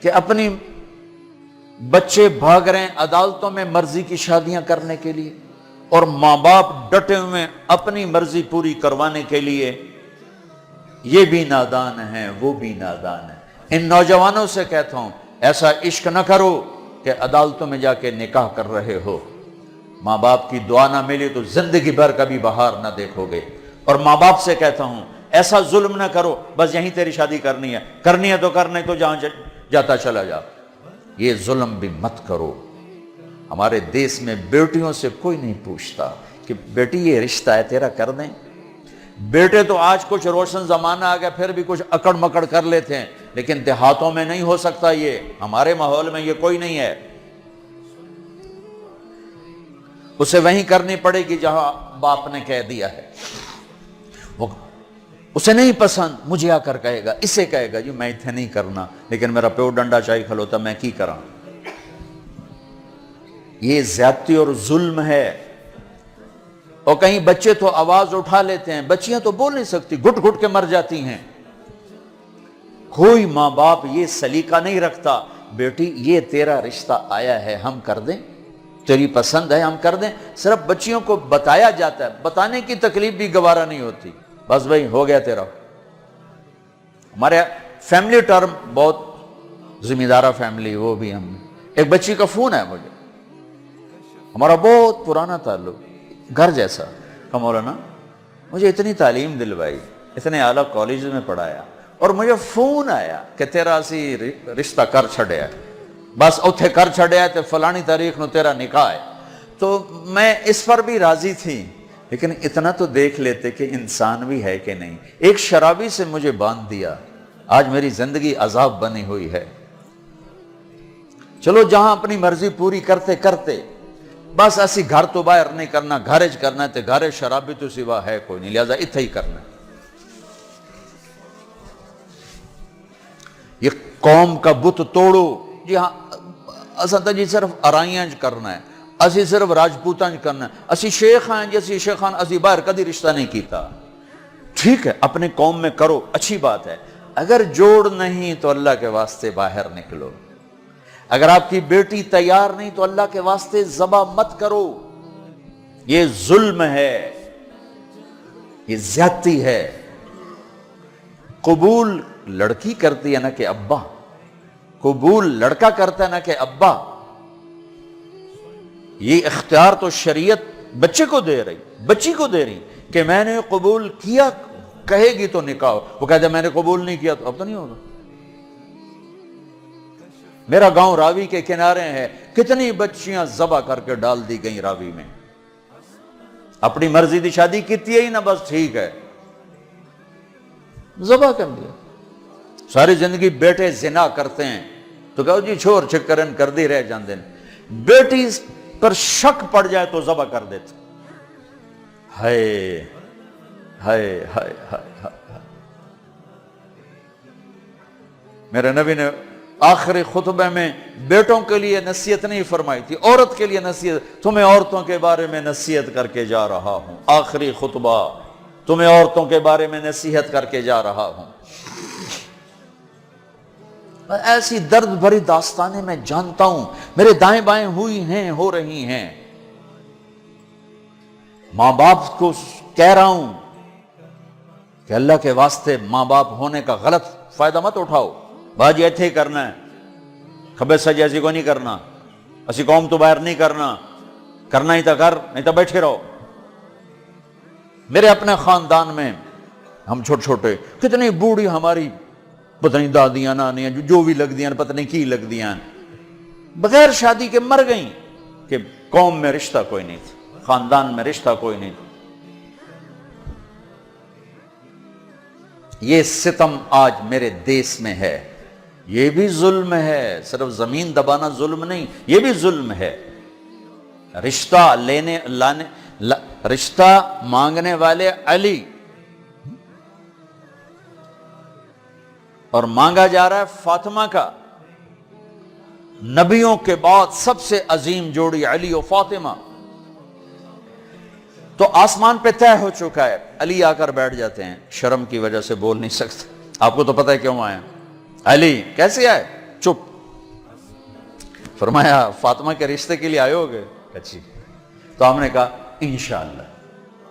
کہ اپنی بچے بھاگ رہے ہیں عدالتوں میں مرضی کی شادیاں کرنے کے لیے، اور ماں باپ ڈٹے ہوئے اپنی مرضی پوری کروانے کے لیے۔ یہ بھی نادان ہیں، وہ بھی نادان ہیں۔ ان نوجوانوں سے کہتا ہوں ایسا عشق نہ کرو کہ عدالتوں میں جا کے نکاح کر رہے ہو، ماں باپ کی دعا نہ ملی تو زندگی بھر کبھی بہار نہ دیکھو گے۔ اور ماں باپ سے کہتا ہوں ایسا ظلم نہ کرو بس یہیں تیری شادی کرنی ہے تو کرنے تو جہاں جاتا چلا جا، یہ ظلم بھی مت کرو۔ ہمارے دیس میں بیٹیوں سے کوئی نہیں پوچھتا کہ بیٹی یہ رشتہ ہے تیرا کر دیں۔ بیٹے تو آج کچھ روشن زمانہ آ گیا پھر بھی کچھ اکڑ مکڑ کر لیتے ہیں، لیکن دیہاتوں میں نہیں ہو سکتا، یہ ہمارے ماحول میں یہ کوئی نہیں ہے۔ اسے وہیں کرنی پڑے گی جہاں باپ نے کہہ دیا ہے۔ وہ اسے نہیں پسند، مجھے آ کر کہے گا، اسے کہے گا جی میں اتنے نہیں کرنا، لیکن میرا پیو ڈنڈا چاہی کھلوتا میں کی کراں۔ یہ زیادتی اور ظلم ہے۔ اور کہیں بچے تو آواز اٹھا لیتے ہیں، بچیاں تو بول نہیں سکتی، گھٹ گھٹ کے مر جاتی ہیں۔ کوئی ماں باپ یہ سلیقہ نہیں رکھتا بیٹی یہ تیرا رشتہ آیا ہے ہم کر دیں، تیری پسند ہے ہم کر دیں۔ صرف بچیوں کو بتایا جاتا ہے، بتانے کی تکلیف بھی گوارا نہیں ہوتی، بس بھائی ہو گیا تیرا۔ ہمارے فیملی ٹرم بہت ذمہ دارہ فیملی، وہ بھی ہم ایک بچی کا فون ہے مجھے، ہمارا بہت پرانا تعلق، گھر جیسا، کہ مولانا مجھے اتنی تعلیم دلوائی، اتنے اعلیٰ کالج میں پڑھایا، اور مجھے فون آیا کہ تیرا اسی رشتہ کر چھڑیا ہے، بس اتھے کر چھڑیا ہے تو فلانی تاریخ نو تیرا نکاح ہے۔ تو میں اس پر بھی راضی تھی، لیکن اتنا تو دیکھ لیتے کہ انسان بھی ہے کہ نہیں۔ ایک شرابی سے مجھے باندھ دیا، آج میری زندگی عذاب بنی ہوئی ہے۔ چلو جہاں اپنی مرضی پوری کرتے کرتے بس اسی گھر تو باہر نہیں کرنا، گھرج کرنا ہے تو گھر شرابی تو سوا ہے کوئی نہیں، لہذا اتھے ہی کرنا ہے۔ یہ قوم کا بت توڑو، جی ہاں اساں تو جی صرف ارائیاں کرنا ہے، اسی صرف راجپوتاں کرنا ہے، اسی شیخ ہیں جی اسی شیخان اسی باہر کدی رشتہ نہیں کیتا۔ ٹھیک ہے اپنے قوم میں کرو، اچھی بات ہے، اگر جوڑ نہیں تو اللہ کے واسطے باہر نکلو۔ اگر آپ کی بیٹی تیار نہیں تو اللہ کے واسطے ذبح مت کرو، یہ ظلم ہے، یہ زیادتی ہے۔ قبول لڑکی کرتی ہے نہ کہ ابا، قبول لڑکا کرتا ہے نہ کہ ابا۔ یہ اختیار تو شریعت بچے کو دے رہی، بچی کو دے رہی کہ میں نے قبول کیا، کہے گی تو نکاح ہو۔ وہ کہتے ہیں میں نے قبول نہیں کیا تو اب تو نہیں ہوگا۔ میرا گاؤں راوی کے کنارے ہے، کتنی بچیاں ذبح کر کے ڈال دی گئیں راوی میں، اپنی مرضی دی شادی کیتی ہے ہی نہ، بس ٹھیک ہے ذبح کر دیا۔ ساری زندگی بیٹے زنا کرتے ہیں تو کہو جی چھوڑ چھکرن کر دی رہ جاندے ہیں، بیٹی پر شک پڑ جائے تو ذبح کر دیتے۔ ہائے ہائے ہائے ہائے، میرے نبی نے آخری خطبے میں بیٹوں کے لیے نصیحت نہیں فرمائی تھی، عورت کے لیے نصیحت، تمہیں عورتوں کے بارے میں نصیحت کر کے جا رہا ہوں، آخری خطبہ تمہیں عورتوں کے بارے میں نصیحت کر کے جا رہا ہوں۔ ایسی درد بھری داستانیں میں جانتا ہوں، میرے دائیں بائیں ہوئی ہیں، ہو رہی ہیں۔ ماں باپ کو کہہ رہا ہوں کہ اللہ کے واسطے ماں باپ ہونے کا غلط فائدہ مت اٹھاؤ، باجی ایتھے کرنا ہے، کھبے سجے ایسی کو نہیں کرنا، اسی قوم تو باہر نہیں کرنا، کرنا ہی تھا کر نہیں تو بیٹھے رہو۔ میرے اپنے خاندان میں ہم چھوٹے چھوٹے کتنی بوڑھی ہماری پتہ نہیں دادیاں نانیاں جو بھی لگ دیاں پتہ نہیں کی لگ دیاں بغیر شادی کے مر گئیں کہ قوم میں رشتہ کوئی نہیں تھا، خاندان میں رشتہ کوئی نہیں تھا۔ یہ ستم آج میرے دیس میں ہے، یہ بھی ظلم ہے، صرف زمین دبانا ظلم نہیں، یہ بھی ظلم ہے۔ رشتہ مانگنے والے علی اور مانگا جا رہا ہے فاطمہ کا۔ نبیوں کے بعد سب سے عظیم جوڑی علی و فاطمہ، تو آسمان پہ طے ہو چکا ہے۔ علی آ کر بیٹھ جاتے ہیں، شرم کی وجہ سے بول نہیں سکتے، آپ کو تو پتہ ہے کیوں آئے علی کیسے آئے، چپ فرمایا فاطمہ کے رشتے کے لیے آئے ہو گے؟ اچھی. تو ہم نے کہا انشاءاللہ.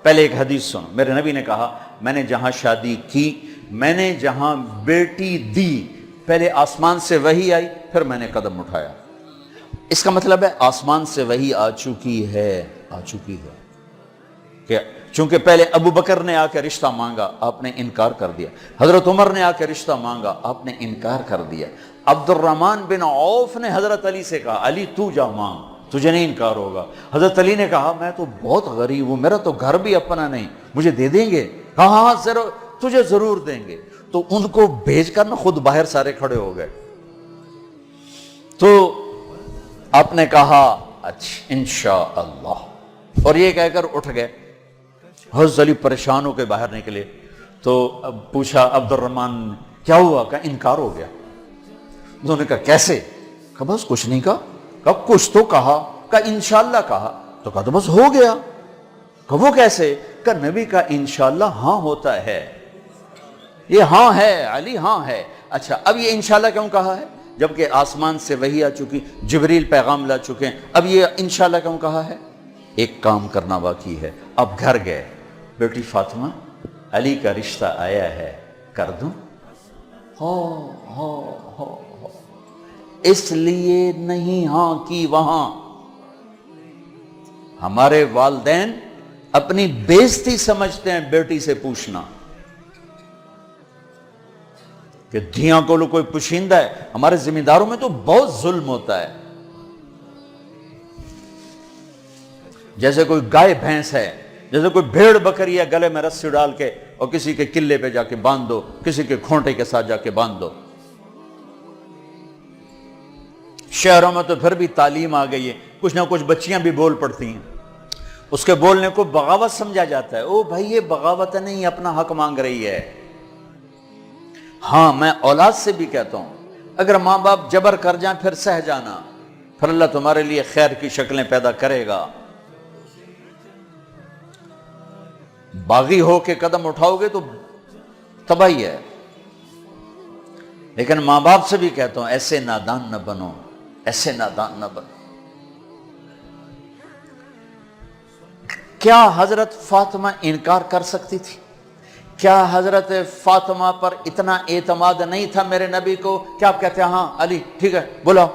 پہلے ایک حدیث سنو. میرے نبی نے کہا میں نے جہاں شادی کی، میں نے جہاں بیٹی دی، پہلے آسمان سے وحی آئی، پھر میں نے قدم اٹھایا. اس کا مطلب ہے آسمان سے وحی آ چکی ہے کہ چونکہ پہلے ابو بکر نے آ کے رشتہ مانگا، آپ نے انکار کر دیا. حضرت عمر نے آ کے رشتہ مانگا، آپ نے انکار کر دیا. عبد الرحمن بن عوف نے حضرت علی سے کہا علی تو جا مانگ، تجھے نہیں انکار ہوگا. حضرت علی نے کہا میں تو بہت غریب ہوں، میرا تو گھر بھی اپنا نہیں، مجھے دے دیں گے؟ ہاں ضرور، تجھے ضرور دیں گے. تو ان کو بھیج کر نہ خود باہر سارے کھڑے ہو گئے. تو آپ نے کہا اچھا انشاءاللہ، اور یہ کہہ کر اٹھ گئے. حضرت علی پریشان ہو کے باہر نکلے. تو اب پوچھا عبد الرحمن کیا ہوا؟ کہ انکار ہو گیا. انہوں نے کہا کیسے؟ کہا بس کچھ نہیں کہا. کہا کچھ تو کہا. کہا انشاءاللہ کہا. تو کہا تو بس ہو گیا. کہا وہ کیسے؟ کہا نبی کا انشاءاللہ ہاں ہوتا ہے. یہ ہاں ہے علی، ہاں ہے. اچھا اب یہ انشاءاللہ کیوں کہا ہے جبکہ آسمان سے وحی آ چکی، جبریل پیغام لا چکے ہیں؟ اب یہ انشاءاللہ کیوں کہا ہے؟ ایک کام کرنا باقی ہے. اب گھر گئے، بیٹی فاطمہ علی کا رشتہ آیا ہے، کر دوں؟ ہو اس لیے نہیں ہاں کی وہاں. ہمارے والدین اپنی بےزتی سمجھتے ہیں بیٹی سے پوچھنا کہ دھیاں کو لو کوئی پوشیندہ ہے. ہمارے ذمہ داروں میں تو بہت ظلم ہوتا ہے. جیسے کوئی گائے بھینس ہے، جیسے کوئی بھیڑ بکری ہے، گلے میں رسی ڈال کے اور کسی کے قلعے پہ جا کے باندھ دو، کسی کے کھونٹے کے ساتھ جا کے باندھ دو. شہروں میں تو پھر بھی تعلیم آ گئی ہے، کچھ نہ کچھ بچیاں بھی بول پڑتی ہیں، اس کے بولنے کو بغاوت سمجھا جاتا ہے. او بھائی یہ بغاوت نہیں، اپنا حق مانگ رہی ہے. ہاں میں اولاد سے بھی کہتا ہوں اگر ماں باپ جبر کر جائیں پھر سہ جانا، پھر اللہ تمہارے لیے خیر کی شکلیں پیدا کرے گا. باغی ہو کے قدم اٹھاؤ گے تو تباہی ہے. لیکن ماں باپ سے بھی کہتا ہوں ایسے نادان نہ بنو، ایسے نادان نہ بنو. کیا حضرت فاطمہ انکار کر سکتی تھی؟ کیا حضرت فاطمہ پر اتنا اعتماد نہیں تھا میرے نبی کو کہ آپ کہتے ہیں ہاں علی ٹھیک ہے بولا،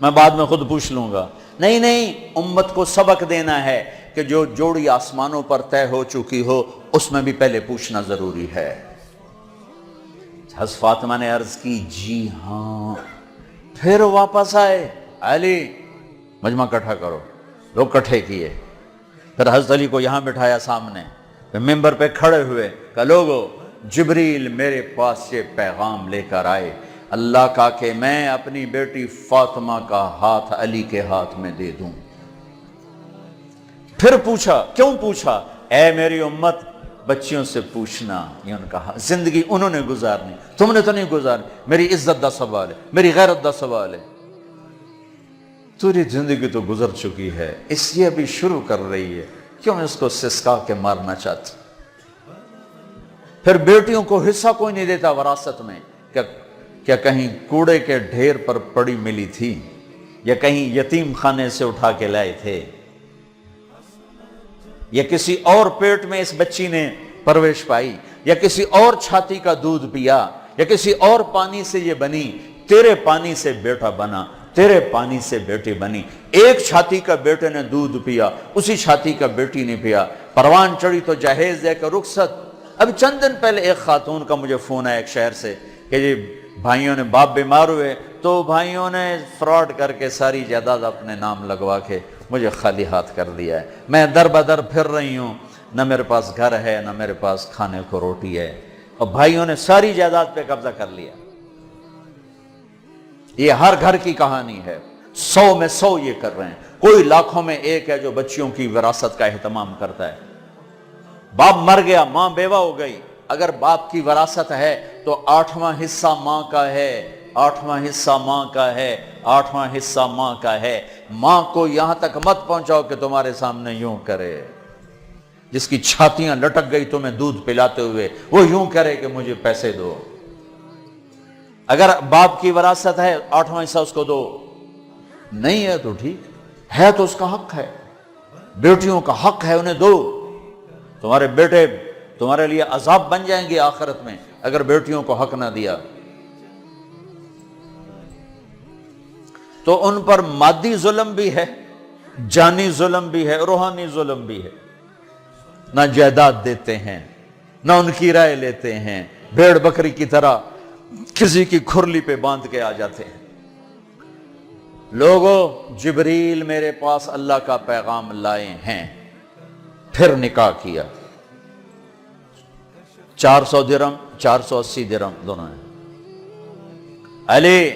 میں بعد میں خود پوچھ لوں گا؟ نہیں، امت کو سبق دینا ہے کہ جو جوڑی آسمانوں پر طے ہو چکی ہو اس میں بھی پہلے پوچھنا ضروری ہے. حضرت فاطمہ نے عرض کی جی ہاں. پھر واپس آئے، علی مجمع کٹھا کرو. لوگ کٹھے کیے. پھر حضرت علی کو یہاں بٹھایا سامنے، پھر ممبر پہ کھڑے ہوئے کہ لوگو جبریل میرے پاس یہ پیغام لے کر آئے اللہ کا کہ میں اپنی بیٹی فاطمہ کا ہاتھ علی کے ہاتھ میں دے دوں. پھر پوچھا، کیوں پوچھا؟ اے میری امت بچیوں سے پوچھنا، یہ ان کا زندگی انہوں نے گزارنی، تم نے تو نہیں گزارنی. میری عزت دا سوال ہے، میری غیرت دا سوال ہے. تیری زندگی تو گزر چکی ہے، اس لیے ابھی شروع کر رہی ہے، کیوں اس کو سسکا کے مارنا چاہتی؟ پھر بیٹیوں کو حصہ کوئی نہیں دیتا وراثت میں. کیا کہیں کوڑے کے ڈھیر پر پڑی ملی تھی یا کہیں یتیم خانے سے اٹھا کے لائے تھے یا کسی اور پیٹ میں اس بچی نے پرورش پائی یا کسی اور چھاتی کا دودھ پیا یا کسی اور پانی سے یہ بنی؟ تیرے پانی سے بیٹا بنا، تیرے پانی سے بیٹی بنی. ایک چھاتی کا بیٹے نے دودھ پیا، اسی چھاتی کا بیٹی نے پیا. پروان چڑھی تو جہیز دے کر رخصت. اب چند دن پہلے ایک خاتون کا مجھے فون آیا ایک شہر سے کہ جی بھائیوں نے باپ بیمار ہوئے تو بھائیوں نے فراڈ کر کے ساری جائیداد اپنے نام لگوا کے مجھے خالی ہاتھ کر دیا ہے. میں در بدر پھر رہی ہوں، نہ میرے پاس گھر ہے نہ میرے پاس کھانے کو روٹی ہے، اور بھائیوں نے ساری جائیداد پہ قبضہ کر لیا. یہ ہر گھر کی کہانی ہے، 100 میں 100 یہ کر رہے ہیں. کوئی لاکھوں میں ایک ہے جو بچیوں کی وراثت کا اہتمام کرتا ہے. باپ مر گیا، ماں بیوہ ہو گئی، اگر باپ کی وراثت ہے تو 8واں حصہ ماں کا ہے، 8واں حصہ ماں کا ہے، 8واں حصہ ماں کا ہے. ماں کو یہاں تک مت پہنچاؤ کہ تمہارے سامنے یوں کرے. جس کی چھاتیاں لٹک گئی تمہیں دودھ پلاتے ہوئے وہ یوں کرے کہ مجھے پیسے دو. اگر باپ کی وراثت ہے 8واں حصہ اس کو دو. نہیں ہے تو ٹھیک ہے، تو اس کا حق ہے، بیٹیوں کا حق ہے، انہیں دو۔ تمہارے بیٹے تمہارے لیے عذاب بن جائیں گے آخرت میں اگر بیٹیوں کو حق نہ دیا۔ تو ان پر مادی ظلم بھی ہے، جانی ظلم بھی ہے، روحانی ظلم بھی ہے۔ نہ جائیداد دیتے ہیں، نہ ان کی رائے لیتے ہیں، بھیڑ بکری کی طرح کسی کی کھرلی پہ باندھ کے آ جاتے ہیں۔ لوگوں، جبریل میرے پاس اللہ کا پیغام لائے ہیں، پھر نکاح کیا، 400 درہم 480 درہم دونوں ہیں۔ علی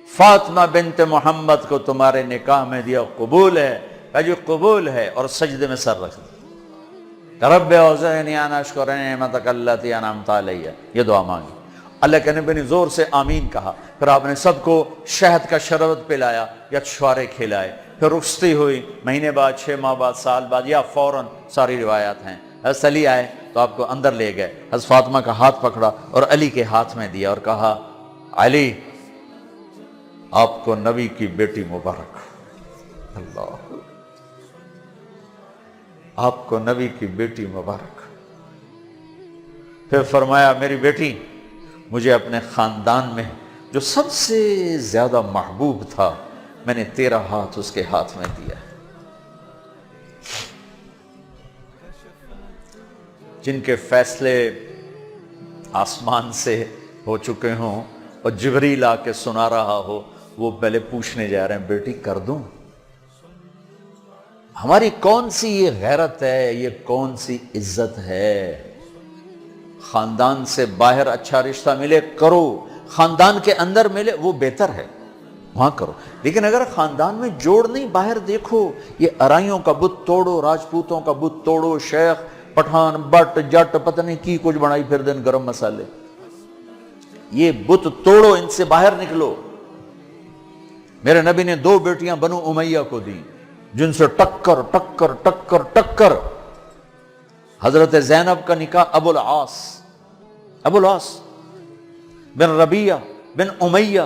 فاطمہ بنت محمد کو تمہارے نکاح میں دیا، قبول ہے؟ کہا جی قبول ہے، اور سجدے میں سر رکھ دیا، رب اوزعنی ان اشکر نعمتک التی انعمت علی، یہ دعا مانگی۔ اللہ کے نبی نے زور سے آمین کہا، پھر آپ نے سب کو شہد کا شربت پلایا یا چھوارے کھلائے، پھر رخصتی ہوئی، مہینے بعد، 6 ماہ بعد، سال بعد، یا فوراً، ساری روایات ہیں۔ حضرت علی آئے تو آپ کو اندر لے گئے، حضرت فاطمہ کا ہاتھ پکڑا اور علی کے ہاتھ میں دیا اور کہا، علی آپ کو نبی کی بیٹی مبارک، اللہ، آپ کو نبی کی بیٹی مبارک۔ پھر فرمایا، میری بیٹی، مجھے اپنے خاندان میں جو سب سے زیادہ محبوب تھا، میں نے تیرا ہاتھ اس کے ہاتھ میں دیا، جن کے فیصلے آسمان سے ہو چکے ہوں اور جبریل آ کے سنا رہا ہو، وہ پہلے پوچھنے جا رہے ہیں، بیٹی کر دوں؟ ہماری کون سی یہ غیرت ہے، یہ کون سی عزت ہے؟ خاندان سے باہر اچھا رشتہ ملے کرو، خاندان کے اندر ملے وہ بہتر ہے، وہاں کرو۔ لیکن اگر خاندان میں جوڑ نہیں، باہر دیکھو، یہ ارائیوں کا بت توڑو، راجپوتوں کا بت توڑو، شیخ پٹھان بٹ جٹ پتہ نہیں کی کچھ بنائی پھر دن گرم مسالے، یہ بت توڑو، ان سے باہر نکلو۔ میرے نبی نے 2 بیٹیاں بنو امیہ کو دی، جن سے ٹکر ٹکر ٹکر ٹکر۔ حضرت زینب کا نکاح ابو العاص بن ربیہ بن امیہ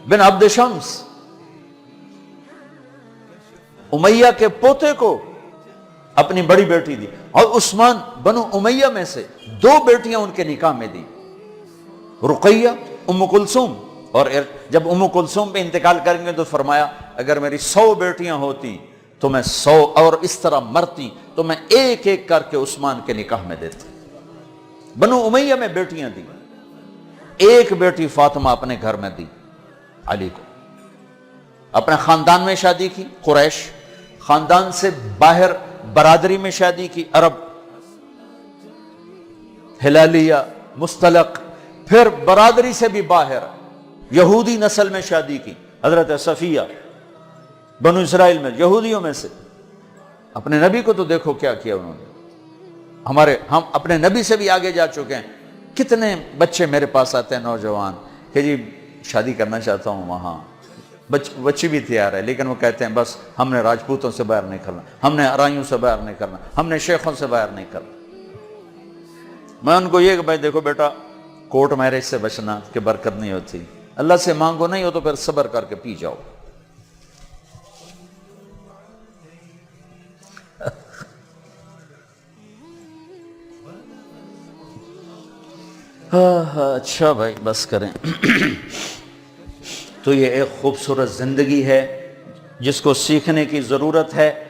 بن عبد شمس، امیہ کے پوتے کو اپنی بڑی بیٹی دی، اور عثمان بنو امیہ میں سے 2 بیٹیاں ان کے نکاح میں دی، رقیہ، ام کلثوم۔ اور جب ام کلثوم پہ انتقال کریں گے تو فرمایا، اگر میری 100 بیٹیاں ہوتی تو میں 100، اور اس طرح مرتی تو میں ایک ایک کر کے عثمان کے نکاح میں دیتا۔ بنو امیہ میں بیٹیاں دی، ایک بیٹی فاطمہ اپنے گھر میں دی علی کو، اپنے خاندان میں شادی کی قریش، خاندان سے باہر برادری میں شادی کی عرب، ہلالیہ، مستلق، پھر برادری سے بھی باہر یہودی نسل میں شادی کی، حضرت صفیہ بنو اسرائیل میں، یہودیوں میں سے۔ اپنے نبی کو تو دیکھو کیا کیا انہوں نے، ہم اپنے نبی سے بھی آگے جا چکے ہیں۔ کتنے بچے میرے پاس آتے ہیں نوجوان کہ جی شادی کرنا چاہتا ہوں، وہاں بچی بھی تیار ہے، لیکن وہ کہتے ہیں بس ہم نے راجپوتوں سے باہر نہیں کرنا، ہم نے ارائیوں سے باہر نہیں کرنا، ہم نے شیخوں سے باہر نہیں کرنا۔ میں ان کو یہ کہ بھائی دیکھو بیٹا، کورٹ میرج سے بچنا کہ برکت نہیں ہوتی، اللہ سے مانگو، نہیں ہو تو پھر صبر کر کے پی جاؤ۔ اچھا بھائی بس کریں۔ تو یہ ایک خوبصورت زندگی ہے جس کو سیکھنے کی ضرورت ہے۔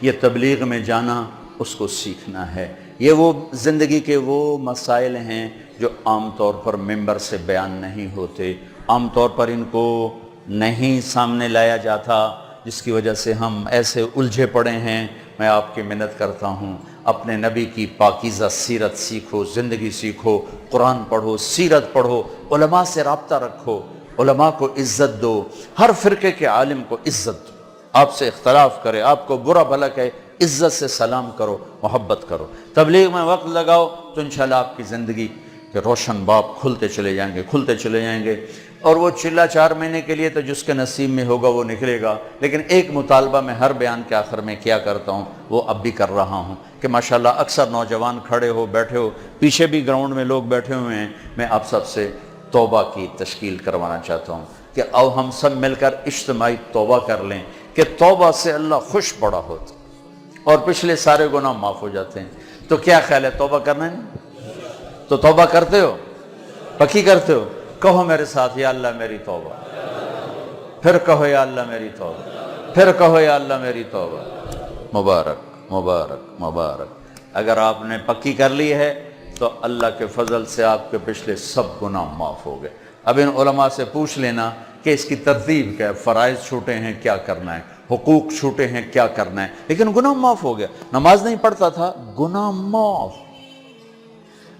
یہ تبلیغ میں جانا، اس کو سیکھنا ہے۔ یہ وہ زندگی کے وہ مسائل ہیں جو عام طور پر ممبر سے بیان نہیں ہوتے، عام طور پر ان کو نہیں سامنے لایا جاتا، جس کی وجہ سے ہم ایسے الجھے پڑے ہیں۔ میں آپ کی منت کرتا ہوں، اپنے نبی کی پاکیزہ سیرت سیکھو، زندگی سیکھو، قرآن پڑھو، سیرت پڑھو، علماء سے رابطہ رکھو، علماء کو عزت دو، ہر فرقے کے عالم کو عزت دو، آپ سے اختلاف کرے، آپ کو برا بھلا کہے، عزت سے سلام کرو، محبت کرو، تبلیغ میں وقت لگاؤ، تو انشاءاللہ آپ کی زندگی کے روشن باب کھلتے چلے جائیں گے، کھلتے چلے جائیں گے۔ اور وہ چلا 4 مہینے کے لیے تو جس کے نصیب میں ہوگا وہ نکلے گا۔ لیکن ایک مطالبہ میں ہر بیان کے آخر میں کیا کرتا ہوں، وہ اب بھی کر رہا ہوں کہ ماشاءاللہ اکثر نوجوان کھڑے ہو، بیٹھے ہو، پیچھے بھی گراؤنڈ میں لوگ بیٹھے ہوئے ہیں، میں آپ سب سے توبہ کی تشکیل کروانا چاہتا ہوں کہ آؤ ہم سب مل کر اجتماعی توبہ کر لیں کہ توبہ سے اللہ خوش بڑا ہوتا اور پچھلے سارے گناہ معاف ہو جاتے ہیں۔ تو کیا خیال ہے، توبہ کرنا ہے؟ تو توبہ کرتے ہو؟ پکی کرتے ہو؟ کہو میرے ساتھ، یا اللہ میری توبہ، پھر کہو یا اللہ میری توبہ، پھر کہو یا اللہ میری توبہ۔ مبارک مبارک مبارک۔ اگر آپ نے پکی کر لی ہے تو اللہ کے فضل سے آپ کے پچھلے سب گناہ معاف ہو گئے۔ اب ان علماء سے پوچھ لینا کہ اس کی ترتیب کیا ہے، فرائض چھوٹے ہیں کیا کرنا ہے، حقوق چھوٹے ہیں کیا کرنا ہے، لیکن گناہ معاف ہو گیا۔ نماز نہیں پڑھتا تھا، گناہ معاف۔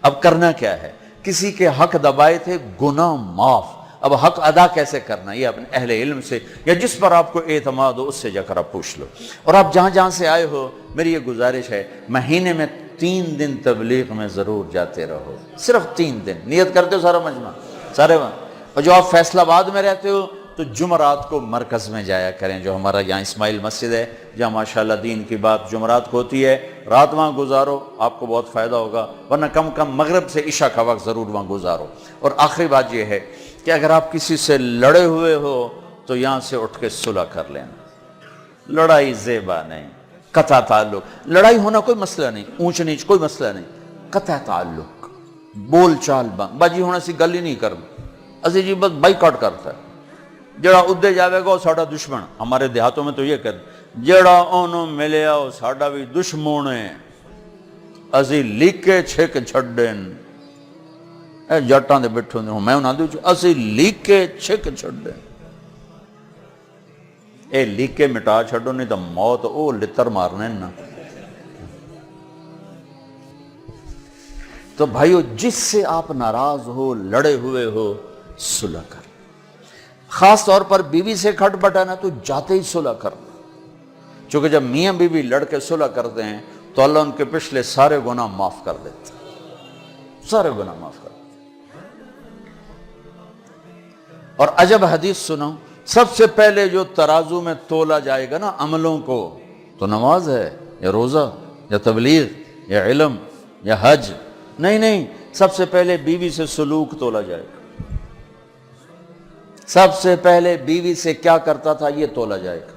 اب کرنا کیا ہے؟ کسی کے حق دبائے تھے، گناہ معاف۔ اب حق ادا کیسے کرنا، یہ اپنے اہل علم سے یا جس پر آپ کو اعتماد ہو اس سے جا کر آپ پوچھ لو۔ اور آپ جہاں جہاں سے آئے ہو، میری یہ گزارش ہے، مہینے میں 3 دن تبلیغ میں ضرور جاتے رہو، صرف 3 دن۔ نیت کرتے ہو سارا مجمع سارے؟ اور جو آپ فیصل آباد میں رہتے ہو تو جمعرات کو مرکز میں جایا کریں، جو ہمارا یہاں اسماعیل مسجد ہے جہاں ماشاءاللہ دین کی بات جمعرات کو ہوتی ہے، رات وہاں گزارو، آپ کو بہت فائدہ ہوگا، ورنہ کم کم مغرب سے عشاء کا وقت ضرور وہاں گزارو۔ اور آخری بات یہ ہے کہ اگر آپ کسی سے لڑے ہوئے ہو تو یہاں سے اٹھ کے صلح کر لینا۔ لڑائی زیبا نہیں، قطع تعلق۔ لڑائی ہونا کوئی مسئلہ نہیں، اونچ نیچ کوئی مسئلہ نہیں، قطع تعلق، بول چال بند، باجی ہونا سی گل ہی نہیں کرنا، اسی جی بس بائی کاٹ کرتا ہے۔ جڑا ادھے جاوے گا وہ ساڑا دشمن، ہمارے دیہاتوں میں تو یہ کہتے جڑا انہوں ملیا وہ ساڑا بھی دشمن ہے، اسی لیکے چھک چھڑن۔ اے جٹاں دے بٹھوں دے ہوں میں انہاں دے اسی لیکے چھک چھڑن۔ اے لیکے مٹا چھڑو نہیں تو موت او لتر مارنے نا۔ تو بھائیو جس سے آپ ناراض ہو، لڑے ہوئے ہو، صلح کر۔ خاص طور پر بیوی سے کھٹ بٹانا تو جاتے ہی صلح کرنا، چونکہ جب میاں بیوی لڑ کے صلح کرتے ہیں تو اللہ ان کے پچھلے سارے گناہ معاف کر دیتے ہیں، سارے گناہ معاف کر دیتے ہیں۔ اور عجب حدیث سنو، سب سے پہلے جو ترازو میں تولا جائے گا نا عملوں کو، تو نماز ہے یا روزہ یا تبلیغ یا علم یا حج؟ نہیں، سب سے پہلے بیوی سے سلوک تولا جائے گا۔ سب سے پہلے بیوی سے کیا کرتا تھا یہ تولا جائے گا۔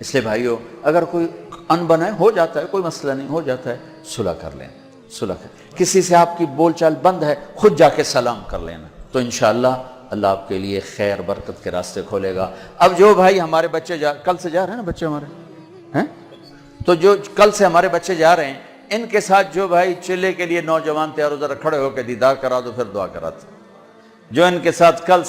اس لیے بھائیو اگر کوئی انبن ہے، ہو جاتا ہے، کوئی مسئلہ نہیں، ہو جاتا ہے، صلح کر لینا، صلح کر۔ کسی سے آپ کی بول چال بند ہے، خود جا کے سلام کر لینا، تو انشاءاللہ اللہ آپ کے لیے خیر برکت کے راستے کھولے گا۔ اب جو بھائی ہمارے بچے کل سے جا رہے ہیں نا بچے ہمارے ہیں، تو جو کل سے ہمارے بچے جا رہے ہیں، ان کے ساتھ جو بھائی چلے کے لیے نوجوان تیار ہو ذرا کھڑے ہو کے دیدار کرا دو، پھر دعا کرا دو۔ جو ان کے ساتھ کل